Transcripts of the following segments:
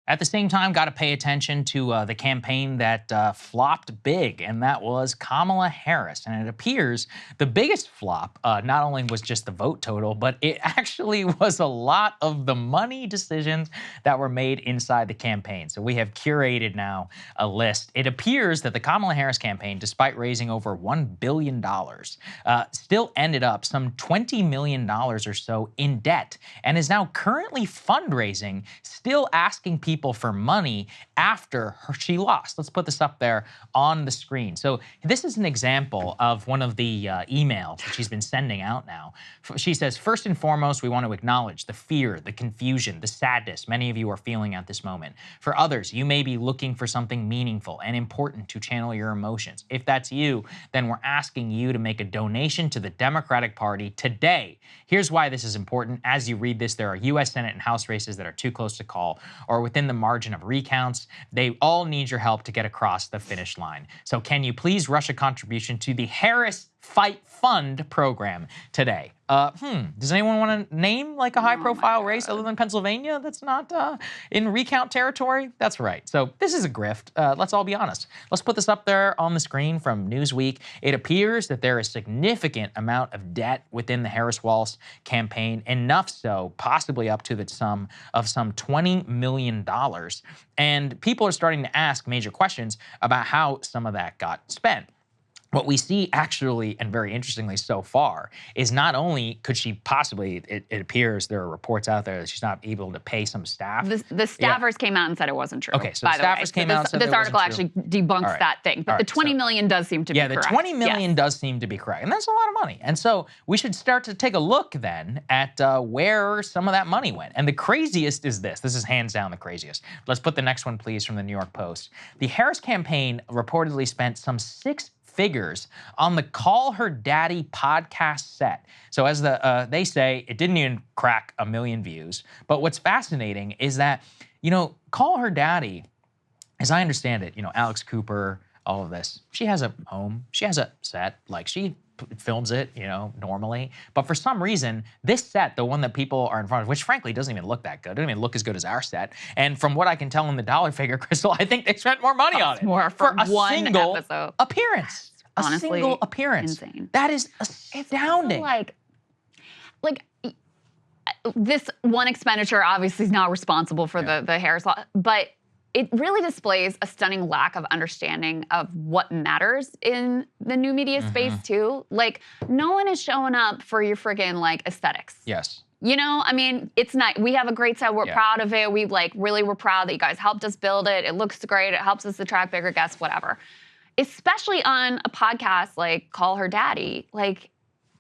At the same time, got to pay attention to the campaign that flopped big, and that was Kamala Harris. And it appears the biggest flop not only was just the vote total, but it actually was a lot of the money decisions that were made inside the campaign. So we have curated now a list. It appears that the Kamala Harris campaign, despite raising over $1 billion, still ended up some $20 million or so in debt, and is now currently fundraising, still asking people for money after she lost. Let's put this up there on the screen. So this is an example of one of the emails that she's been sending out now. She says, first and foremost, we want to acknowledge the fear, the confusion, the sadness many of you are feeling at this moment. For others, you may be looking for something meaningful and important to channel your emotions. If that's you, then we're asking you to make a donation to the Democratic Party today. Here's why this is important. As you read this, there are U.S. Senate and House races that are too close to call or within the margin of recounts. They all need your help to get across the finish line. So can you please rush a contribution to the Harris Fight Fund program today? Does anyone want to name like a high-profile race other than Pennsylvania that's not in recount territory? That's right. So this is a grift. Let's all be honest. Let's put this up there on the screen from Newsweek. It appears that there is a significant amount of debt within the Harris-Walz campaign, enough so, possibly up to the sum of some $20 million. And people are starting to ask major questions about how some of that got spent. What we see actually, and very interestingly so far, is not only could she possibly, it appears there are reports out there that she's not able to pay some staff. The staffers came out and said it wasn't true. Okay, so the staffers came out and said this article actually debunks that thing, but the $20 million does seem to be correct. Yeah, the $20 million does seem to be correct, and that's a lot of money. And so we should start to take a look then at where some of that money went. And the craziest is this. This is hands down the craziest. Let's put the next one, please, from the New York Post. The Harris campaign reportedly spent some $6 figures on the Call Her Daddy podcast set. So as they say, it didn't even crack 1 million views. But what's fascinating is that, Call Her Daddy, as I understand it, Alex Cooper, all of this, she has a home, she has a set, like she films it, normally. But for some reason, this set, the one that people are in front of, which frankly doesn't even look that good, doesn't even look as good as our set. And from what I can tell in the dollar figure, Krystal, I think they spent more money on it. More for a one single episode. Appearance. Honestly, a single appearance. Insane. That is astounding. It's like this one expenditure obviously is not responsible for the Harris law, but it really displays a stunning lack of understanding of what matters in the new media space too. Like, no one is showing up for your friggin' aesthetics. Yes. I mean, it's not, we have a great set, we're proud of it. We're proud that you guys helped us build it. It looks great, it helps us attract bigger guests, whatever. Especially on a podcast like Call Her Daddy,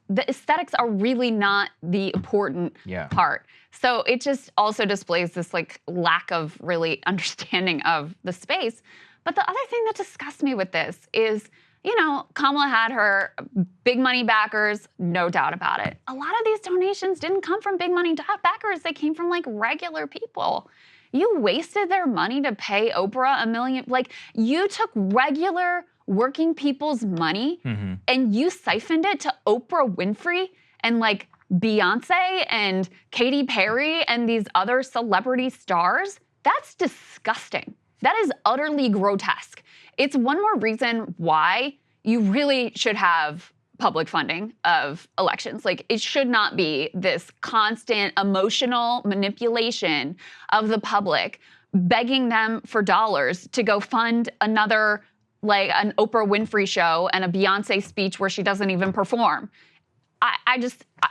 the aesthetics are really not the important part. So it just also displays this lack of really understanding of the space. But the other thing that disgusts me with this is, Kamala had her big money backers, no doubt about it. A lot of these donations didn't come from big money backers. They came from regular people. You wasted their money to pay Oprah $1 million. You took regular working people's money and you siphoned it to Oprah Winfrey and Beyonce and Katy Perry and these other celebrity stars. That's disgusting. That is utterly grotesque. It's one more reason why you really should have public funding of elections. It should not be this constant emotional manipulation of the public, begging them for dollars to go fund another, an Oprah Winfrey show and a Beyonce speech where she doesn't even perform.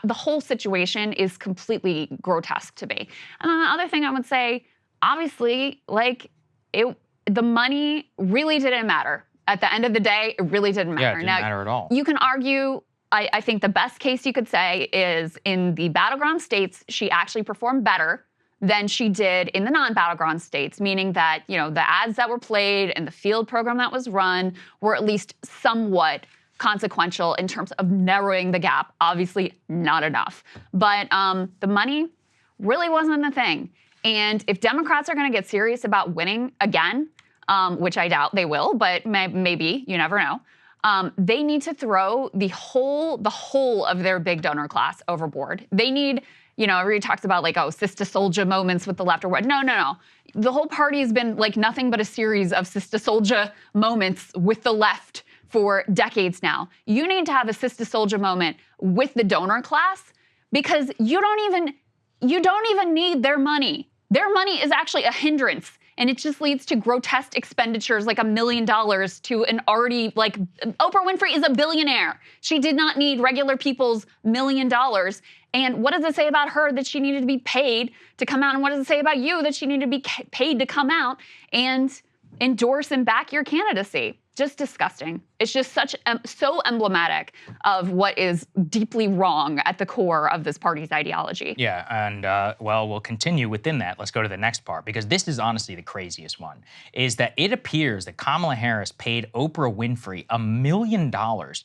The whole situation is completely grotesque to me. And then the other thing I would say, obviously, the money really didn't matter. At the end of the day, it really didn't matter. Yeah, it didn't matter at all. You can argue, I think the best case you could say is in the battleground states, she actually performed better than she did in the non-battleground states, meaning that, the ads that were played and the field program that was run were at least somewhat consequential in terms of narrowing the gap. Obviously, not enough. But the money really wasn't a thing. And if Democrats are going to get serious about winning again, which I doubt they will, but maybe, you never know, they need to throw the whole of their big donor class overboard. They need, everybody talks about Sister Soldier moments with the left or what. No. the whole party has been like nothing but a series of Sister Soldier moments with the left for decades now. You need to have a Sister Soldier moment with the donor class because you don't even need their money. Their money is actually a hindrance. And it just leads to grotesque expenditures like $1 million to an already, like, Oprah Winfrey is a billionaire. She did not need regular people's $1 million. And what does it say about her that she needed to be paid to come out? And what does it say about you that she needed to be paid to come out and endorse and back your candidacy? Just disgusting. It's just so emblematic of what is deeply wrong at the core of this party's ideology. Yeah, and well, we'll continue within that. Let's go to the next part, because this is honestly the craziest one, is that it appears that Kamala Harris paid Oprah Winfrey $1 million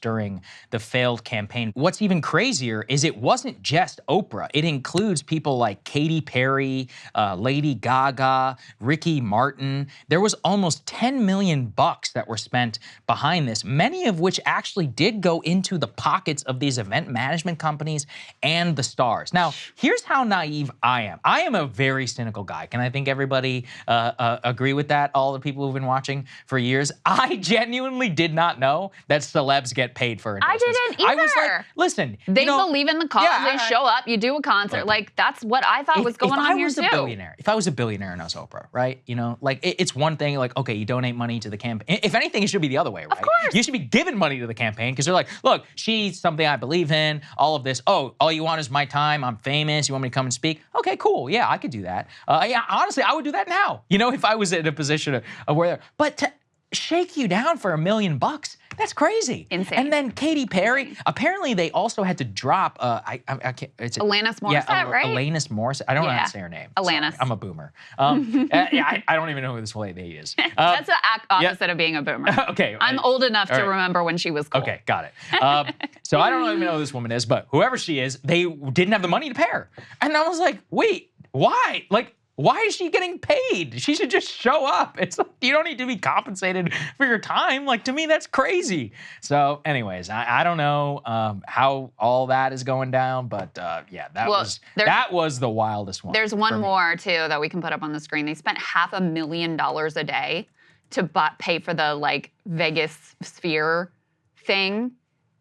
during the failed campaign. What's even crazier is it wasn't just Oprah. It includes people like Katy Perry, Lady Gaga, Ricky Martin. There was almost $10 million that were spent behind this, many of which actually did go into the pockets of these event management companies and the stars. Now, here's how naive I am. I am a very cynical guy. Can I think everybody agree with that? All the people who've been watching for years. I genuinely did not know that celebs get paid for endorsements. I didn't either. I was like, listen, they believe in the cause. Yeah, they show up. You do a concert. Like, that's what I thought was going on here too. If I was a billionaire and I was Oprah, right? You know, like it's one thing. Like, okay, you donate money to the campaign. If anything, it should be the other way, right? Of course. You should be giving money to the campaign because they're like, look, she's something I believe in, all of this. Oh, all you want is my time. I'm famous. You want me to come and speak? Okay, cool. Yeah, I could do that. Yeah, honestly, I would do that now, you know, if I was in a position of where, but to shake you down for $1 million, that's crazy. Insane. And then Katy Perry, apparently they also had to drop, I can't, Alanis Morissette, right? Alanis Morissette. I don't know how to say her name. Alanis. Sorry, I'm a boomer. I don't even know who this lady is. That's the opposite of being a boomer. Okay. I'm old enough to remember when she was cool. Okay, got it. So I don't even know who this woman is, but whoever she is, they didn't have the money to pay her. And I was like, wait, why? Like, why is she getting paid? She should just show up. It's like, you don't need to be compensated for your time. Like, to me, that's crazy. So anyways, I don't know how all that is going down, but yeah, that was the wildest one. There's one more too that we can put up on the screen. They spent $500,000 a day to pay for the like Vegas Sphere thing,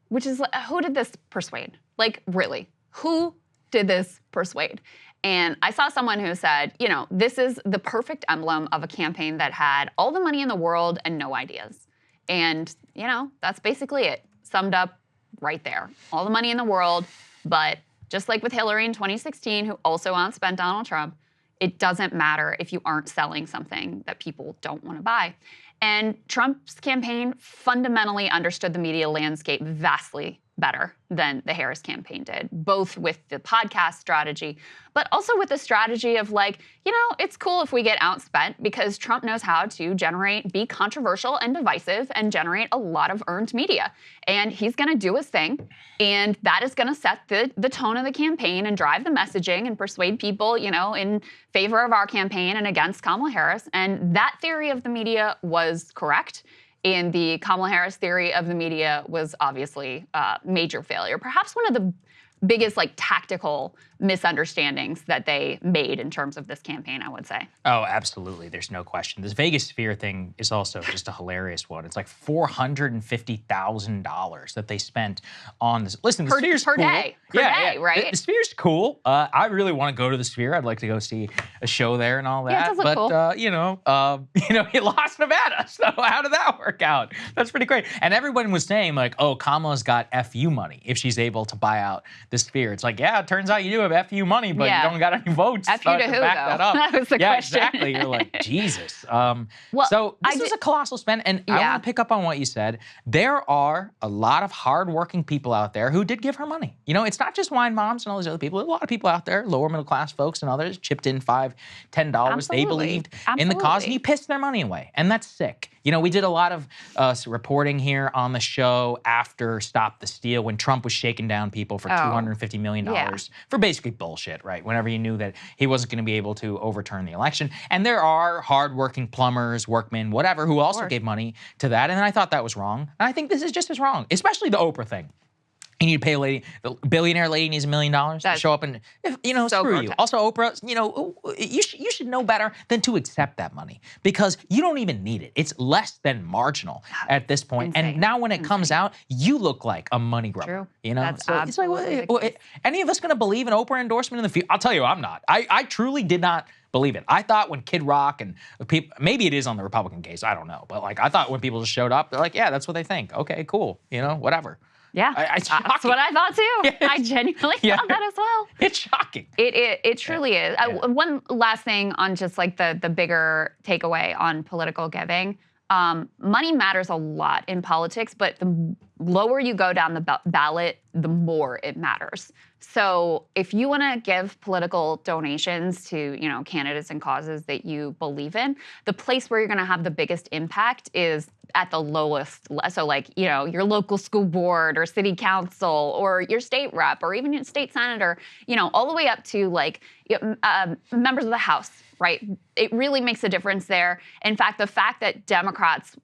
which is, who did this persuade? Like, really, who did this persuade? And I saw someone who said, you know, this is the perfect emblem of a campaign that had all the money in the world and no ideas. And, you know, that's basically it. Summed up right there. All the money in the world, but just like with Hillary in 2016, who also outspent Donald Trump, it doesn't matter if you aren't selling something that people don't want to buy. And Trump's campaign fundamentally understood the media landscape vastly better than the Harris campaign did, both with the podcast strategy, but also with the strategy of like, you know, it's cool if we get outspent because Trump knows how to be controversial and divisive and generate a lot of earned media. And he's gonna do his thing. And that is gonna set the tone of the campaign and drive the messaging and persuade people, you know, in favor of our campaign and against Kamala Harris. And that theory of the media was correct. And the Kamala Harris theory of the media was obviously a major failure. Perhaps one of the biggest like tactical misunderstandings that they made in terms of this campaign, I would say. Oh, absolutely. There's no question. This Vegas Sphere thing is also just a hilarious one. It's like $450,000 that they spent on this. Listen, the Sphere's per cool. day. Per day, right? The Sphere's cool. I really want to go to the Sphere. I'd like to go see a show there and all that. Yeah, it does look cool. You know, he lost Nevada. So how did that work out? That's pretty great. And everyone was saying like, oh, Kamala's got FU money if she's able to buy out the Sphere. It's like, yeah, it turns out you do have FU money, but you don't got any votes FU to who, back though? that up. That was the question. Exactly. You're like, Jesus. Well, so this is a colossal spend, and I want to pick up on what you said. There are a lot of hardworking people out there who did give her money. You know, it's not just wine moms and all these other people. There's a lot of people out there, lower middle class folks and others, chipped in $5, $10. Absolutely. They believed in the cause, and you pissed their money away, and that's sick. You know, we did a lot of reporting here on the show after Stop the Steal when Trump was shaking down people for $250 million for basically bullshit, right? Whenever you knew that he wasn't going to be able to overturn the election. And there are hardworking plumbers, workmen, whatever, who also gave money to that. And I thought that was wrong. And I think this is just as wrong, especially the Oprah thing. You need to pay a lady, the billionaire lady needs $1 million to That's show up and, you know, so screw you. grotesque. Also, Oprah, you know, you should know better than to accept that money because you don't even need it. It's less than marginal at this point. And Insane. now when it comes out, you look like a money grubber. True. You know, That's so it's like, absolutely the case. any of us gonna believe an Oprah endorsement in the future? I'll tell you, I'm not. I truly did not believe it. I thought when Kid Rock and people, maybe it is on the Republican case, I don't know, but like I thought when people just showed up, they're like, yeah, that's what they think. Okay, cool. You know, whatever. Yeah, It's that's shocking. what I thought too. I genuinely thought that as well. It's shocking. It truly is. One last thing on just like the bigger takeaway on political giving. Money matters a lot in politics, but the lower you go down the ballot, the more it matters. So if you want to give political donations to, you know, candidates and causes that you believe in, the place where you're going to have the biggest impact is at the lowest. So like, you know, your local school board or city council or your state rep or even your state senator, you know, all the way up to like members of the House, right? It really makes a difference there. In fact, the fact that Democrats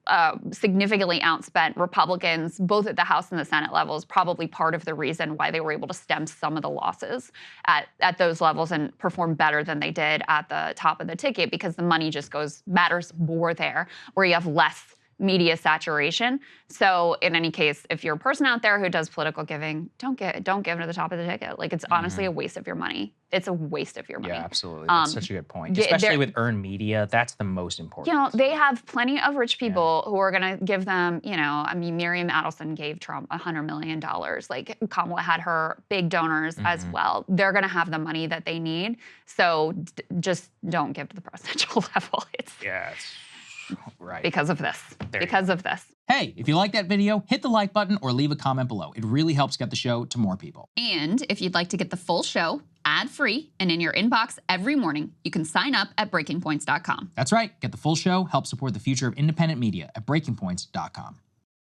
significantly outspent Republicans, both at the House and the Senate level, is probably part of the reason why they were able to stem some of the losses at those levels and perform better than they did at the top of the ticket, because the money just matters more there, where you have less media saturation. So in any case, if you're a person out there who does political giving, don't give to the top of the ticket. Like, it's honestly a waste of your money. It's a waste of your money. Yeah, absolutely. That's such a good point. Especially with earned media, that's the most important. You know, they have plenty of rich people who are going to give them, you know, I mean, Miriam Adelson gave Trump $100 million. Like, Kamala had her big donors as well. They're going to have the money that they need. So just don't give to the presidential level. It's right. Because of this. Because of this. Hey, if you like that video, hit the like button or leave a comment below. It really helps get the show to more people. And if you'd like to get the full show ad-free and in your inbox every morning, you can sign up at breakingpoints.com. That's right. Get the full show, help support the future of independent media at breakingpoints.com.